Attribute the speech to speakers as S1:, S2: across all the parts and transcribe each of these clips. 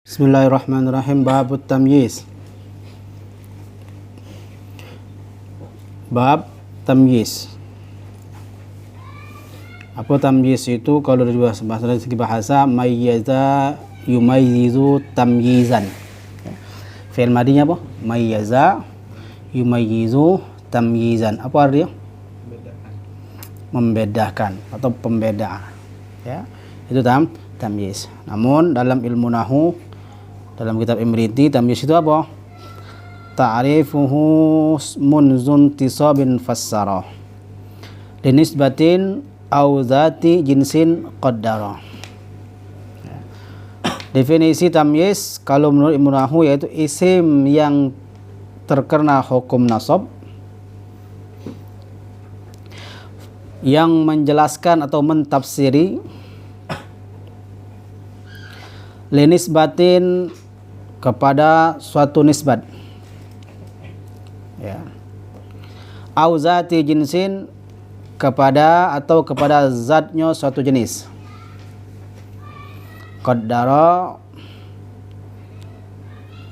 S1: Bismillahirrahmanirrahim. Babut tamyiz. Bab tamyiz. Apa tamyiz itu? Kalau dari segi bahasa, mayyaza yumayyizu tamyizan. Fi'il madinya apa? Mayyaza yumayyizu tamyizan. Apa artinya? Membedakan atau pembedaan. Ya, itu tamyiz. Namun dalam ilmu nahwu, dalam kitab Imriti, tamyiz itu apa? Ta'rifuhu munzun tisabin fassara linisbatin au zati jinsin qaddara. Definisi tamyiz kalau menurut ilmu nahwu yaitu isim yang terkena hukum nasab yang menjelaskan atau mentafsiri linisbatin kepada suatu nisbat, ya, au zati jinsin kepada atau kepada zatnya suatu jenis, qaddara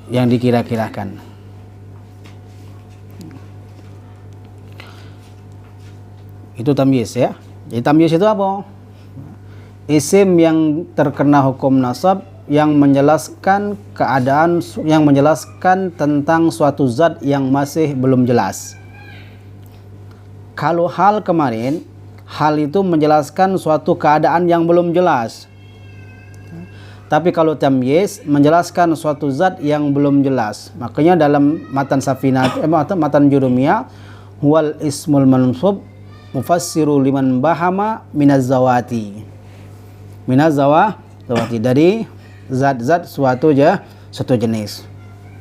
S1: yang dikira-kirakan. Itu tamyiz, ya. Jadi tamyiz itu apa? Isim yang terkena hukum nasab yang menjelaskan keadaan, yang menjelaskan tentang suatu zat yang masih belum jelas. Kalau hal kemarin, hal itu menjelaskan suatu keadaan yang belum jelas. Tapi kalau tamyiz menjelaskan suatu zat yang belum jelas. Makanya dalam matan Safinah, matan Jurumiyah, huwal ismul mansub mufassiru liman bahama minaz zawati. Minaz zawati, dari zat-zat suatu jenis.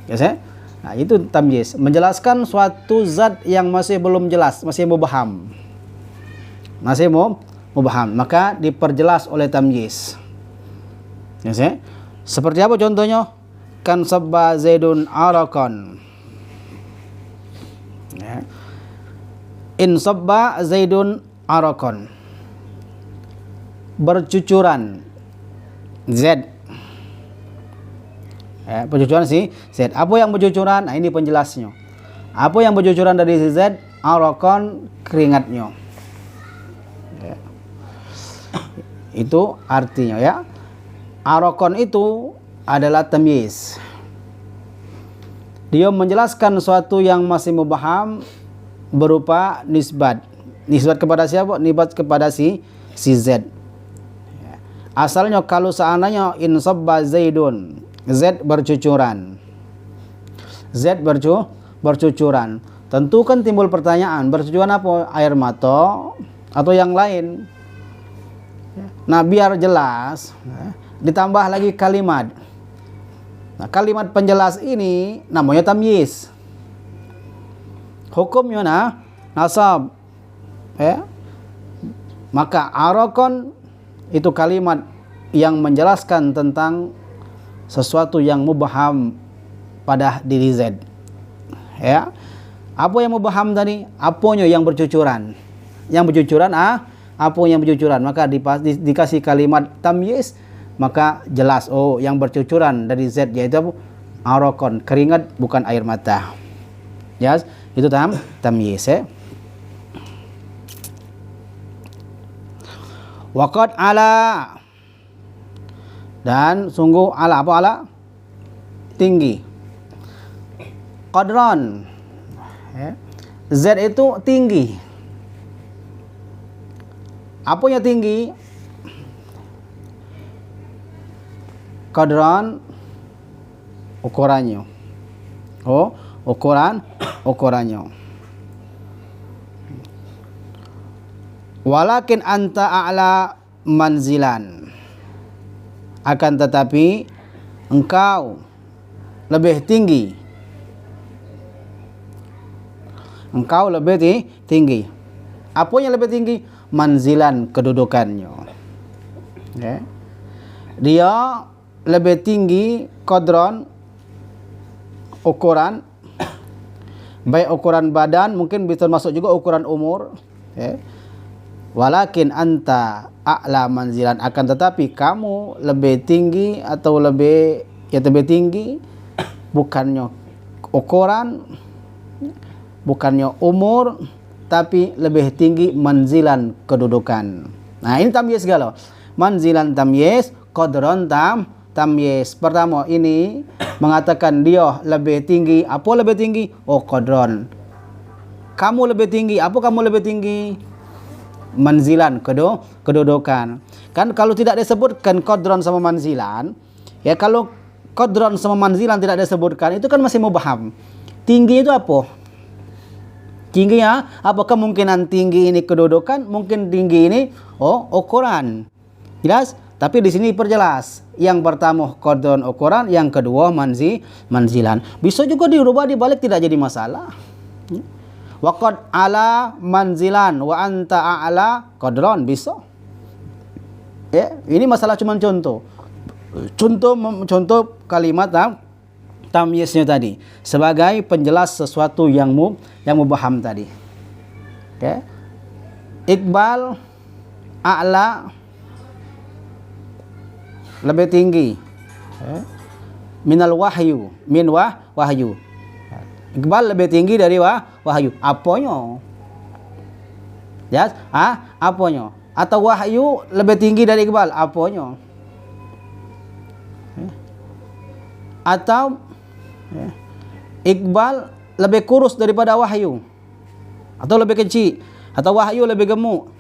S1: Ya, saya? Nah, itu tamyiz, menjelaskan suatu zat yang masih belum jelas, masih mubham. Masih mubham, maka diperjelas oleh tamyiz. Ya, saya? Seperti apa contohnya? Kan sabba zaidun arakon. Ya. In sabba zaidun arakon. Bercucuran Z. Ya, bercucuran si Z. Apa yang bercucuran? Nah, ini penjelasnya. Apa yang bercucuran dari si Z? Arakon, keringatnya. Ya. Itu artinya, ya. Arakon itu adalah tamyiz. Dia menjelaskan suatu yang masih mubham berupa nisbat. Nisbat kepada siapa? Nisbat kepada si Z. Ya. Asalnya kalau seandainya in sabba zaidun, Z bercucuran. Z bercucuran. Tentu kan timbul pertanyaan, bercucuran apa? Air mata atau yang lain? Nah, biar jelas, ditambah lagi kalimat. Nah, kalimat penjelas ini namanya tamyiz. Hukumnya nasab. Ya. Maka arakon itu kalimat yang menjelaskan tentang sesuatu yang mubham pada diri Z. Ya. Apa yang mubham tadi? Apanya yang bercucuran. Yang bercucuran apa yang bercucuran? Maka dikasih kalimat tamyiz, maka jelas, oh, yang bercucuran dari Z yaitu arakon, keringat, bukan air mata. Ya, itu tamyiz, ya. Waqad ala, dan sungguh ala, apa ala? Tinggi. Qadran, ya. Z itu tinggi. Apanya tinggi? Qadran, ukurannya. Oh, ukurannya. Walakin anta a'la manzilan. Akan tetapi engkau lebih tinggi. Engkau lebih tinggi. Apanya lebih tinggi? Manzilan, kedudukannya. Ya. Dia lebih tinggi qadran, ukuran, baik ukuran badan, mungkin bisa masuk juga ukuran umur. Ya. Walakin anta a'la manzilan, akan tetapi kamu lebih tinggi atau lebih yang lebih tinggi bukannya ukuran, bukannya umur, tapi lebih tinggi manzilan, kedudukan. Nah, ini tamyiz galau. Manzilan tamyiz, qadron tamyiz. Pertama ini mengatakan dia lebih tinggi. Apa lebih tinggi? Oh, qadron. Kamu lebih tinggi. Apa kamu lebih tinggi? Manzilan, kedudukan. Kan kalau tidak disebutkan qadron sama manzilan, ya kalau qadron sama manzilan tidak disebutkan, itu kan masih mubham. Tinggi itu apa? Tingginya apa? Kemungkinan tinggi ini kedudukan, mungkin tinggi ini ukuran. Jelas? Tapi di sini perjelas. Yang pertama qadron ukuran, yang kedua manzilan. Bisa juga dirubah dibalik, tidak jadi masalah. Waqad ala manzilan wa anta a'la qadron, bisa. Ya, ini masalah cuma contoh. Contoh kalimat tamyiznya tadi sebagai penjelas sesuatu yang mubham tadi. Okay. Iqbal a'la, lebih tinggi. Minal wahyu, wahyu. Iqbal lebih tinggi dari wahyu. Apanya? Ya, apanya? Atau wahyu lebih tinggi dari Iqbal? Apanya? Atau Iqbal lebih kurus daripada wahyu, atau lebih kecil, atau wahyu lebih gemuk.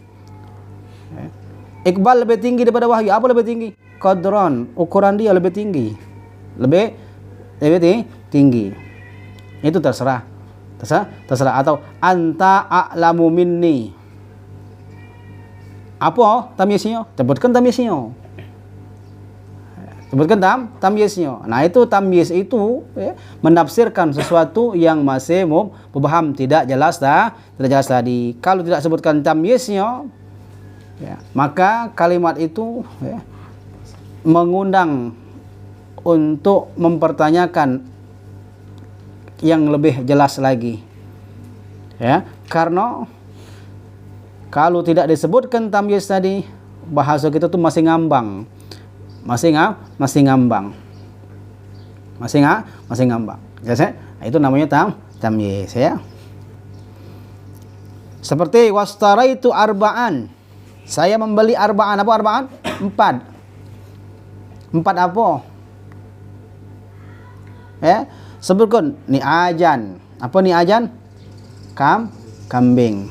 S1: Iqbal lebih tinggi daripada wahyu. Apa lebih tinggi? Qadron, ukuran dia lebih tinggi, lebih tinggi. Itu terserah. Atau anta a'lamu minni. Apa tamyiznya? Sebutkan tamyiznya. Tamyiznya. Nah, itu tamyiz itu menafsirkan sesuatu yang masih mubham, tidak jelas tadi. Kalau tidak sebutkan tamyiznya, maka kalimat itu mengundang untuk mempertanyakan yang lebih jelas lagi. Karena kalau tidak disebutkan tamyiz tadi, bahasa kita tuh masih ngambang. Masih ngambang. Ya, itu namanya tamyiz, ya. Seperti wastaraitu arba'an. Saya membeli arba'an. Apa arba'an? 4 apa? Sebutkan ni'ajan. Apa ni'ajan? Kambing.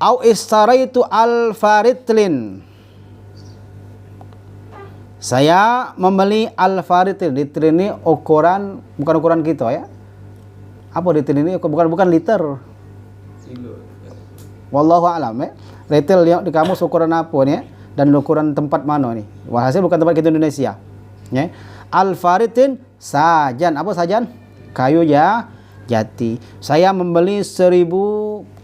S1: Au istaraitu al-faritlin. Saya membeli al-faritlin. Litrin ini ukuran, bukan ukuran kita, ya. Apa litrin ini? Bukan liter. Wallahu a'lam, ya. Retail di kamus ukuran apa nih, dan ukuran tempat mana nih? Walhasil bukan tempat kita Indonesia. Al-faritlin sajan. Apa sajan? Kayu jati. Saya membeli 1000,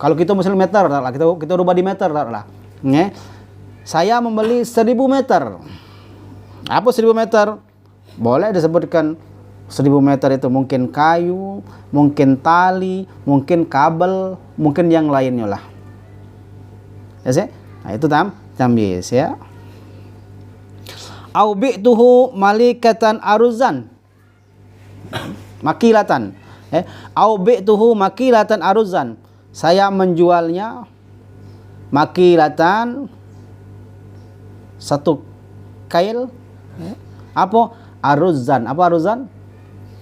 S1: kalau kita muslim meter lah, kita rubah di meter lah. Saya membeli 1000 meter. Apa 1000 meter? Boleh disebutkan 1000 meter itu mungkin kayu, mungkin tali, mungkin kabel, mungkin yang lainnya lah. Nah, itu tamyiz, ya. Au bi'tuhu malikatan aruzan. Makilatan. Au bi'tuhu makilatan aruzan. Saya menjualnya makilatan, satu kail. Apa? Aruzan. Apa aruzan?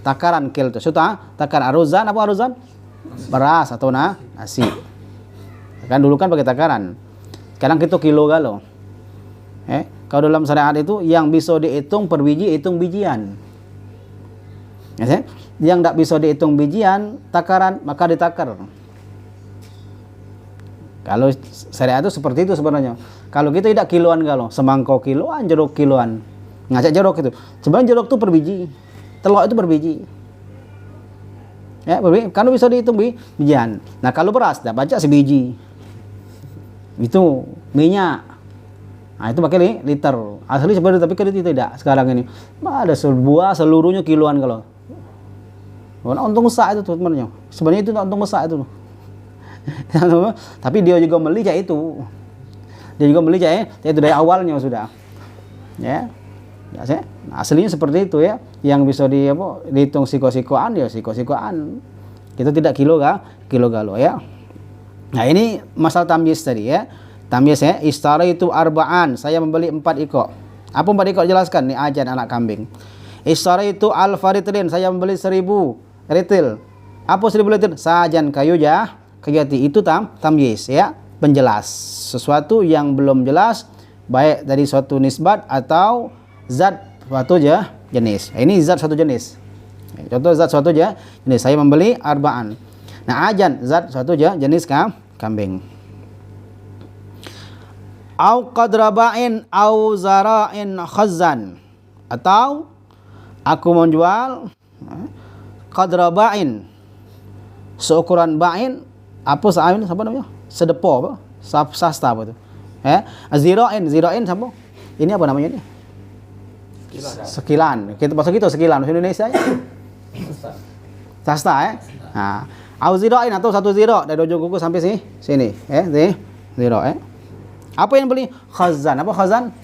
S1: Takaran kil itu. Takaran aruzan. Apa aruzan? Beras atau nasi. Kan dulu kan pakai takaran. Sekarang kita kilo galau. Kalau dalam syariat itu yang bisa dihitung per biji, hitung bijian. Yang tidak bisa dihitung bijian, takaran, maka ditakar. Kalau syariat itu seperti itu sebenarnya. Kalau kita tidak kiloan galau, semangkok kiloan, jeruk kiloan. Ngajak jeruk itu. Sebenarnya jeruk itu per biji. Telur itu per biji. Kalau bisa dihitung bijian. Nah, kalau beras, tidak baca sebiji. Itu minyak. Nah, itu pakai liter. Asli sebenarnya, tapi kan itu tidak. Sekarang ini ada sebuah seluruhnya kiloan kalau. Untung besar itu sebenarnya. Sebenarnya itu untung besar itu. Tapi dia juga meli itu. Dia juga meli itu dari awalnya sudah. Ya. Ya, nah, aslinya seperti itu ya. Yang bisa dihitung siko-sikoan ya siko-sikoan. Itu tidak kilo-galo ya. Nah, ini masalah tamyiz tadi ya. Tamyiz ya, istara itu arba'an, saya membeli 4 ekor. Apa 4 ekor jelaskan nih ajan anak kambing. Istara itu al-faridin, saya membeli 1000 ritil. Apa 1000 ritil? Sajan kayu jati. Itu tamyiz ya, penjelas. Sesuatu yang belum jelas baik dari suatu nisbat atau zat suatu jenis. Ini zat suatu jenis. Contoh zat suatu jenis, saya membeli arba'an. Nah, ajan zat suatu jenis kambing. Au qadraba'in au zara'in khazan, atau aku menjual qadraba'in, seukuran ba'in, apa sa'in, apa namanya? Sedepo apa? Sasta apa itu? Zira'in apa? Ini apa namanya ini? Sekilan. Kita bahasa kita sekilan bahasa Indonesia ya. Sasta ya. Nah, au zira'in atau 1 zira dari ujung kuku sampai sini zira ya. Apa yang beli? Khazan. Apa khazan?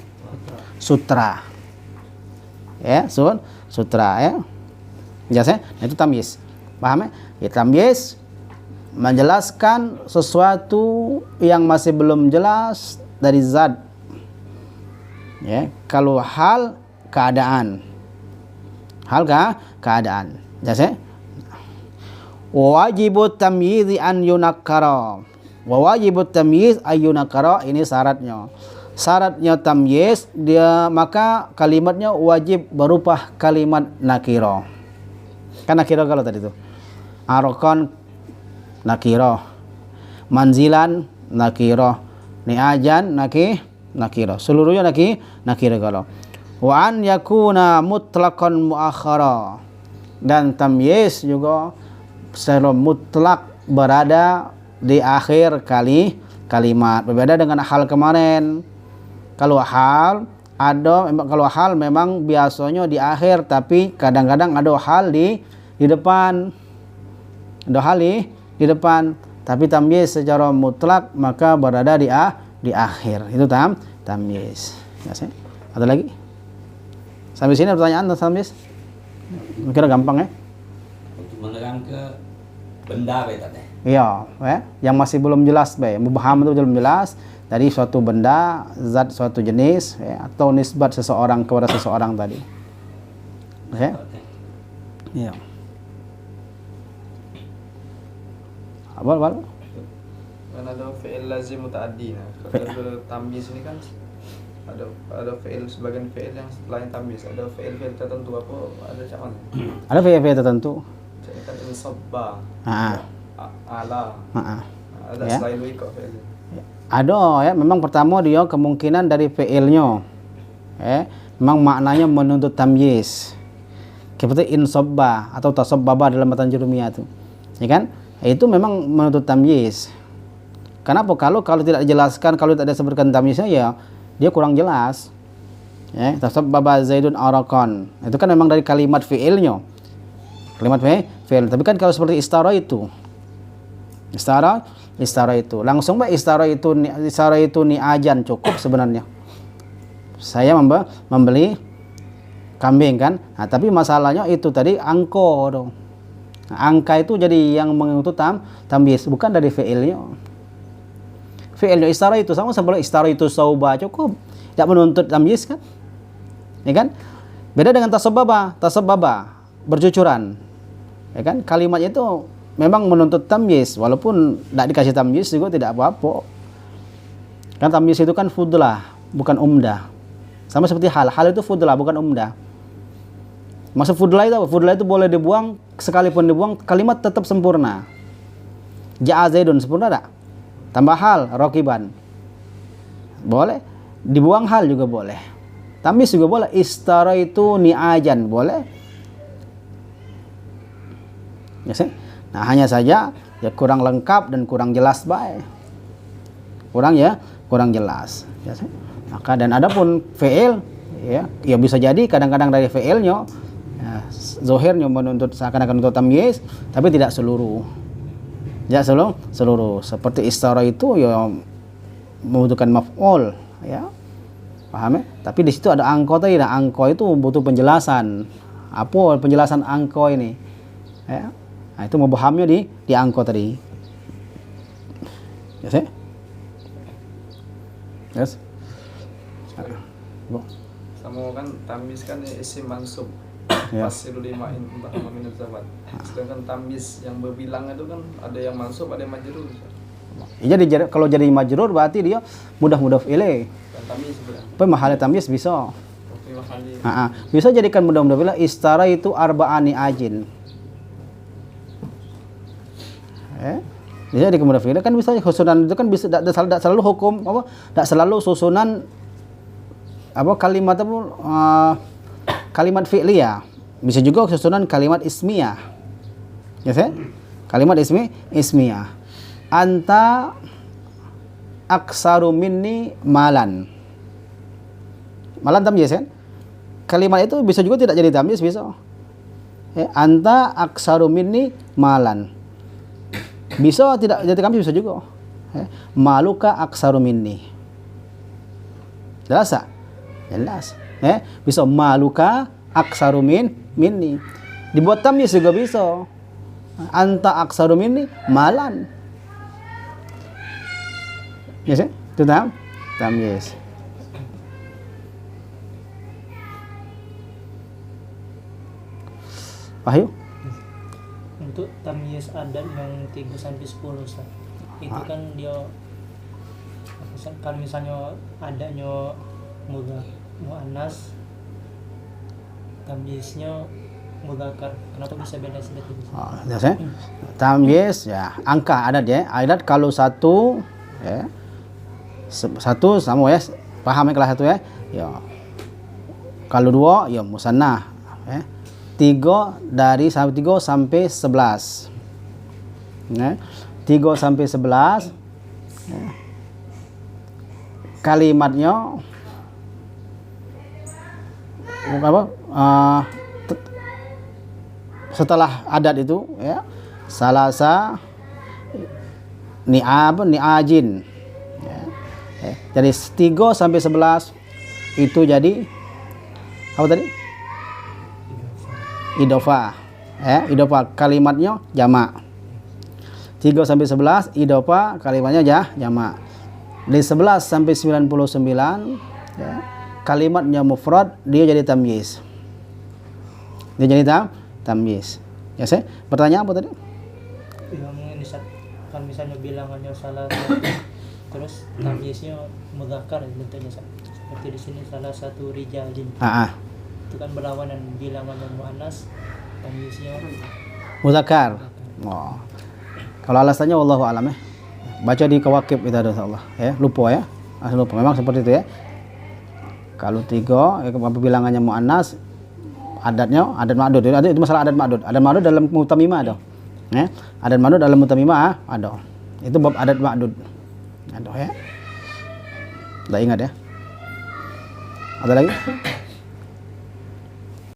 S1: Sutra. Ya, sutra ya. Jelas ya? Nah, itu tamyiz. Paham ya? Ya, tamyiz menjelaskan sesuatu yang masih belum jelas dari zat. Ya, kalau hal keadaan. Keadaan. Jelas ya? Wajibut tamyizi an yunakkara. Wajibut tamyiz an yunakkara, ini syaratnya. Syaratnya tamyiz dia maka kalimatnya wajib berupa kalimat nakira. Kan nakira kalau tadi itu. Arqan nakira. Manzilan nakira. Ni'ajan nakira. Seluruhnya nakira kalau. Wa an yakuna mutlaqan muakhara. Dan tamyiz juga secara mutlak berada di akhir kalimat. Berbeda dengan hal kemarin. Kalau hal memang biasanya di akhir, tapi kadang-kadang ada hal di depan. Ada hal di depan, tapi tamyiz secara mutlak maka berada di akhir. Itu tamyiz. Ya, ada lagi? Sampai sini pertanyaan tentang tamyiz? Kira gampang ya?
S2: Untuk menerang ke benda teh.
S1: Iya, yang masih belum jelas, mubham itu belum jelas dari suatu benda, zat suatu jenis, atau nisbat seseorang kepada seseorang tadi. Iya. Apa?
S3: Kan ada fi'il lazim muta'addi. Nah, kalau tamyiz ini kan ada fi'il, sebagian fi'il yang lain tamyiz, ada fi'il tertentu apa ada cawan.
S1: Ada fi'il tertentu.
S3: Jadi kan insabba. Ala. Ada
S1: Ya.
S3: selain itu kok fi'il.
S1: Ada ya, memang pertama dia kemungkinan dari fi'ilnya. Memang maknanya menuntut tamyiz. Seperti insabba atau tasabbaba dalam matan jurumiyah itu. Ya kan? Itu memang menuntut tamyiz. Kenapa? Kalau tidak dijelaskan, kalau tidak disebutkan tamyiznya ya dia kurang jelas. Ya, tasabbaba Zaidun araqan. Itu kan memang dari kalimat fi'ilnya. Kalimat fi'il. Tapi kan kalau seperti istara itu langsung istara itu ni'ajan cukup sebenarnya. Saya membeli kambing kan. Nah, tapi masalahnya itu tadi angka dong. Nah, angka itu jadi yang menuntut tamyiz, bukan dari fi'ilnya. Fi'ilnya istara itu sama seperti istara itu sauba cukup. Tidak menuntut tamyiz kan? Ya kan? Beda dengan tasabbaba bercucuran. Ya kan? Kalimatnya itu memang menuntut tamyiz, walaupun tidak dikasih tamyiz juga tidak apa-apa. Kan tamyiz itu kan fudlah, bukan umdah. Sama seperti hal itu fudlah, bukan umdah. Maksud fudlah itu apa? Fudlah itu boleh dibuang, sekalipun dibuang kalimat tetap sempurna. Ja'a Zaidun sempurna tak? Tambah hal, rokiban. Boleh. Dibuang hal juga boleh. Tamyiz juga boleh. Istara itu ni'ajan boleh. Ya sih? Nah, hanya saja ya kurang lengkap dan kurang jelas baik. Kurang jelas. Ya sih? Maka dan adapun fi'il ya bisa jadi kadang-kadang dari fi'ilnya zahirnya menuntut seakan-akan menuntut tamyiz, tapi tidak seluruh. Ya seluruh. Seperti istara itu ya membutuhkan maf'ul ya. Paham ya? Tapi di situ ada angko tadi. Nah, angko itu butuh penjelasan. Apa penjelasan angko ini? Ya. Nah, itu mubahamnya di angko tadi. Yes, ya? Yes.
S3: Sama kan tamyiz kan isim mansub.
S1: Ya.
S3: Fasilu lima min zawat. Sedangkan tamyiz yang berbilang itu kan ada yang mansub, ada yang majrur.
S1: Ya, jadi kalau jadi majrur berarti dia mudah mudhaf ilaih.
S3: Dan tamyiz berarti.
S1: Apa mahal tamyiz bisa.
S3: Oke, mahali.
S1: Bisa jadikan mudah mudhaf ilaih istara itu arba'ani ajin. Bisa jadikan mudhaf ilaih kan bisa susunan itu kan bisa tidak selalu hukum apa? Tidak selalu susunan apa kalimat apa kalimat fi'liyah. Bisa juga susunan kalimat ismiyah. Ya, kalimat ismiyah. Anta aksaru minni malan. Malan tamyiz kan? Kalimat itu bisa juga tidak jadi tamyiz, bisa. Anta aksaru minni malan. Bisa tidak jadi tamyiz, bisa juga. Maluka aksaru minni. Jelas tak? Jelas. Bisa maluka aksaru minni. Dibuat tamyiz juga bisa. Anta aksaru minni malan. Yes, itu tamyiz. Wahyu?
S4: Untuk tamyiz adat yang 3 sampai 10 Ustaz. Itu kan dia kalau misalnya adanya muannas tamyiznya mudzakkar. Kenapa bisa beda sedikit?
S1: Jelas, tamyiz ya, angka adat ya. Adat kalau satu ya. Satu sama ya, paham ya kelas satu ya. Ya. Kalau dua ya musannah ya. 3 sampai 11. Ya. 3 sampai 11 ya. Kalimatnya apa? Setelah adat itu ya, salasa ni'ajin. Jadi 3 sampai 11 itu jadi apa tadi? Idhofah. Idhofah kalimatnya jamak. 3 sampai 11 idhofah kalimatnya jamak. Dari 11 sampai 99 ya, kalimatnya mufrad, dia jadi tamyiz. Dia jadi tamyiz. Ya, saya bertanya apa tadi?
S4: Yang ini kan misalnya bilangannya salah terus tamyiznya mudzakkar bentuknya seperti di sini salah satu rijalin. Itu kan berlawanan bilangannya muannas tamyiznya
S1: mudzakkar. Oh. Kalau alasannya wallahu alam ya. Baca di Kawakib itu ada insyaallah ya. Lupa ya. Lupa memang seperti itu ya. Kalau 3 bilangannya muannas adatnya adat ma'dud. Itu masalah adat ma'dud. Adat ma'dud dalam mutamimah ada. Ya. Adat ma'dud dalam mutamimah ada. Itu bab adat ma'dud. Aduh ya. Udah ingat ya? Ada lagi?